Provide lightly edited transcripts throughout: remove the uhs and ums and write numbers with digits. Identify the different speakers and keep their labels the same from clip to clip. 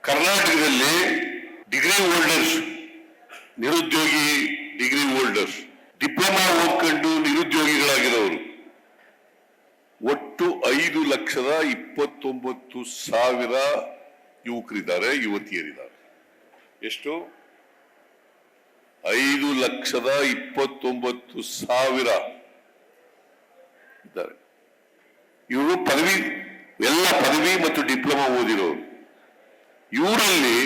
Speaker 1: ಕರ್ನಾಟಕದಲ್ಲಿ degree holders, ನಿರುದ್ಯೋಗಿ degree holders, diploma ಓದ್ಕೊಂಡು ನಿರುದ್ಯೋಗಿಗಳಾಗಿರೋರು ಒಟ್ಟು 5,29,000 ಯುವಕರಿದ್ದಾರೆ, ಯುವತಿಯರಿದ್ದಾರೆ. ಎಷ್ಟು? 5,29,000 ಇದ್ದಾರೆ. ಇವರು ಪದವಿ, ಎಲ್ಲ ಪದವಿ ಮತ್ತು ಡಿಪ್ಲೊಮಾ ಓದಿರೋರು. ಇವರಲ್ಲಿ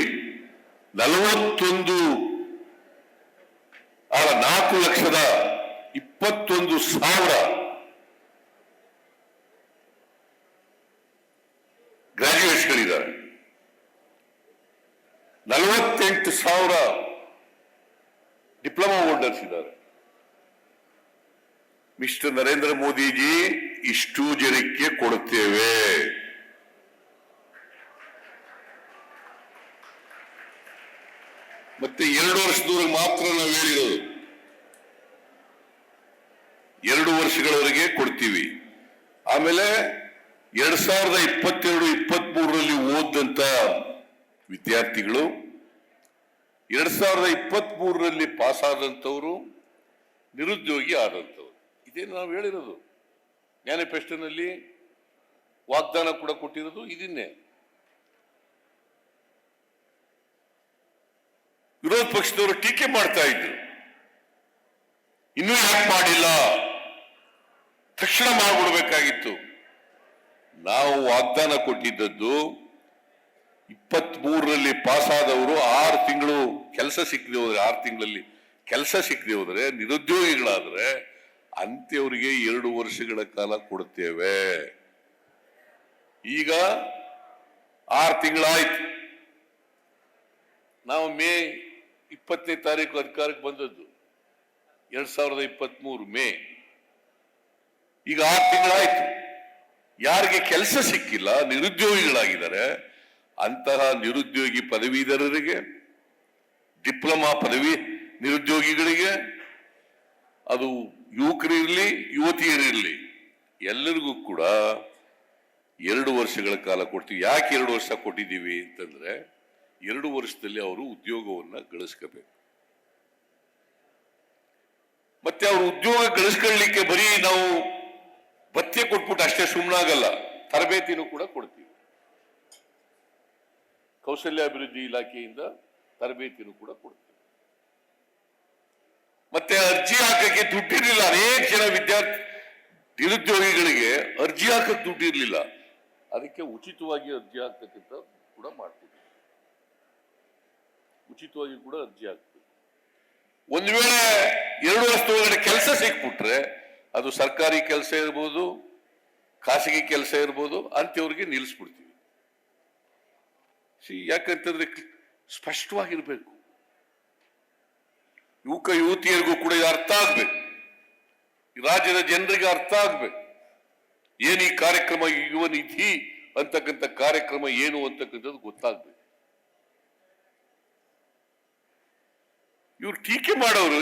Speaker 1: 4,21,000 ಗ್ರಾಜ್ಯುಯೇಟ್ಸ್ಗಳಿದ್ದಾರೆ. 48,000 ಡಿಪ್ಲೊಮಾ ಹೋಲ್ಡರ್ಸ್ ಇದ್ದಾರೆ. ಮಿಸ್ಟರ್ ನರೇಂದ್ರ ಮೋದಿಜಿ, ಇಷ್ಟು ಜನಕ್ಕೆ ಕೊಡುತ್ತೇವೆ. ಮತ್ತೆ 2 ವರ್ಷದವರೆಗೆ ಮಾತ್ರ ನಾವು ಹೇಳಿರೋದು, 2 ವರ್ಷಗಳವರೆಗೆ ಕೊಡ್ತೀವಿ. ಆಮೇಲೆ 2022-23ರಲ್ಲಿ ಓದಂತ ವಿದ್ಯಾರ್ಥಿಗಳು, 2023ರಲ್ಲಿ ಪಾಸ್ ಆದಂಥವರು, ನಿರುದ್ಯೋಗಿ ಆದಂಥವ್ರು, ಇದೇ ನಾವು ಹೇಳಿರೋದು. ಮ್ಯಾನಿಫೆಸ್ಟೋನಲ್ಲಿ ವಾಗ್ದಾನ ಕೂಡ ಕೊಟ್ಟಿರೋದು ಇದನ್ನೇ. ವಿರೋಧ ಪಕ್ಷದವರು ಟೀಕೆ ಮಾಡ್ತಾ ಇದ್ರು, ಇನ್ನೂ ಯಾಕೆ ಮಾಡಿಲ್ಲ, ತಕ್ಷಣ ಮಾಡಿಬಿಡ್ಬೇಕಾಗಿತ್ತು. ನಾವು ವಾಗ್ದಾನ ಕೊಟ್ಟಿದ್ದದ್ದು 23ರಲ್ಲಿ ಪಾಸ್ ಆದವರು 6 ತಿಂಗಳು ಕೆಲಸ ಸಿಕ್ಕದೆ ಹೋದ್ರೆ, 6 ತಿಂಗಳಲ್ಲಿ ಕೆಲಸ ಸಿಕ್ಕದೆ ಹೋದ್ರೆ, ನಿರುದ್ಯೋಗಿಗಳಾದ್ರೆ ಅಂತ್ಯವರಿಗೆ 2 ವರ್ಷಗಳ ಕಾಲ ಕೊಡುತ್ತೇವೆ. ಈಗ 6 ತಿಂಗಳಾಯ್ತು. ನಾವು ಮೇ 20ನೇ ತಾರೀಕು ಅಧಿಕಾರಕ್ಕೆ ಬಂದದ್ದು, 2023 ಮೇ. ಈಗ 6 ತಿಂಗಳಾಯ್ತು. ಯಾರಿಗೆ ಕೆಲಸ ಸಿಕ್ಕಿಲ್ಲ, ನಿರುದ್ಯೋಗಿಗಳಾಗಿದ್ದಾರೆ, ಅಂತಹ ನಿರುದ್ಯೋಗಿ ಪದವೀಧರರಿಗೆ, ಡಿಪ್ಲೊಮಾ ಪದವಿ ನಿರುದ್ಯೋಗಿಗಳಿಗೆ, ಅದು ಯುವಕರಿರಲಿ ಯುವತಿಯರಿರಲಿ, ಎಲ್ಲರಿಗೂ ಕೂಡ 2 ವರ್ಷಗಳ ಕಾಲ ಕೊಡ್ತೀವಿ. ಯಾಕೆ 2 ವರ್ಷ ಕೊಟ್ಟಿದ್ದೀವಿ ಅಂತಂದ್ರೆ, 2 ವರ್ಷದಲ್ಲಿ ಅವರು ಉದ್ಯೋಗವನ್ನ ಗಳಿಸ್ಕೋಬೇಕು. ಮತ್ತೆ ಅವರು ಉದ್ಯೋಗ ಗಳಿಸ್ಕೊಳ್ಳಿಕ್ಕೆ ಬರೀ ನಾವು ಭತ್ಯೆ ಕೊಟ್ಬಿಟ್ಟು ಅಷ್ಟೇ ಸುಮ್ಮನಾಗಲ್ಲ, ತರಬೇತಿನೂ ಕೂಡ ಕೊಡ್ತೀವಿ. ಕೌಶಲ್ಯಾಭಿವೃದ್ಧಿ ಇಲಾಖೆಯಿಂದ ತರಬೇತಿನೂ ಕೂಡ ಕೊಡ್ತೀವಿ. ಮತ್ತೆ ಅರ್ಜಿ ಹಾಕಕ್ಕೆ ದುಡ್ಡಿರಲಿಲ್ಲ. ಅನೇಕ ಜನ ನಿರುದ್ಯೋಗಿಗಳಿಗೆ ಅರ್ಜಿ ಹಾಕಕ್ಕೆ ದುಡ್ಡಿರ್ಲಿಲ್ಲ. ಅದಕ್ಕೆ ಉಚಿತವಾಗಿ ಅರ್ಜಿ ಹಾಕ್ತಕ್ಕಂಥ ಕೂಡ ಮಾಡ್ತೀವಿ. ಉಚಿತವಾಗಿ ಕೂಡ ಅರ್ಜಿ ಹಾಕ್ತೀವಿ. ಒಂದು ವೇಳೆ 2 ವರ್ಷದ ಒಳಗಡೆ ಕೆಲಸ ಸಿಕ್ಬಿಟ್ರೆ, ಅದು ಸರ್ಕಾರಿ ಕೆಲಸ ಇರ್ಬೋದು, ಖಾಸಗಿ ಕೆಲಸ ಇರ್ಬೋದು, ಅಂತವ್ರಿಗೆ ನಿಲ್ಲಿಸ್ಬಿಡ್ತೀವಿ. ಯಾಕಂತಂದ್ರೆ ಸ್ಪಷ್ಟವಾಗಿರ್ಬೇಕು. ಯುವಕ ಯುವತಿಯರಿಗೂ ಕೂಡ ಇದು ಅರ್ಥ ಆಗ್ಬೇಕು, ರಾಜ್ಯದ ಜನರಿಗೆ ಅರ್ಥ ಆಗ್ಬೇಕು. ಏನು ಈ ಕಾರ್ಯಕ್ರಮ, ಯುವ ನಿಧಿ ಅಂತಕ್ಕಂಥ ಕಾರ್ಯಕ್ರಮ ಏನು ಅಂತಕ್ಕಂಥದ್ದು ಗೊತ್ತಾಗ್ಬೇಕು. ಇವ್ರು ಟೀಕೆ ಮಾಡೋರು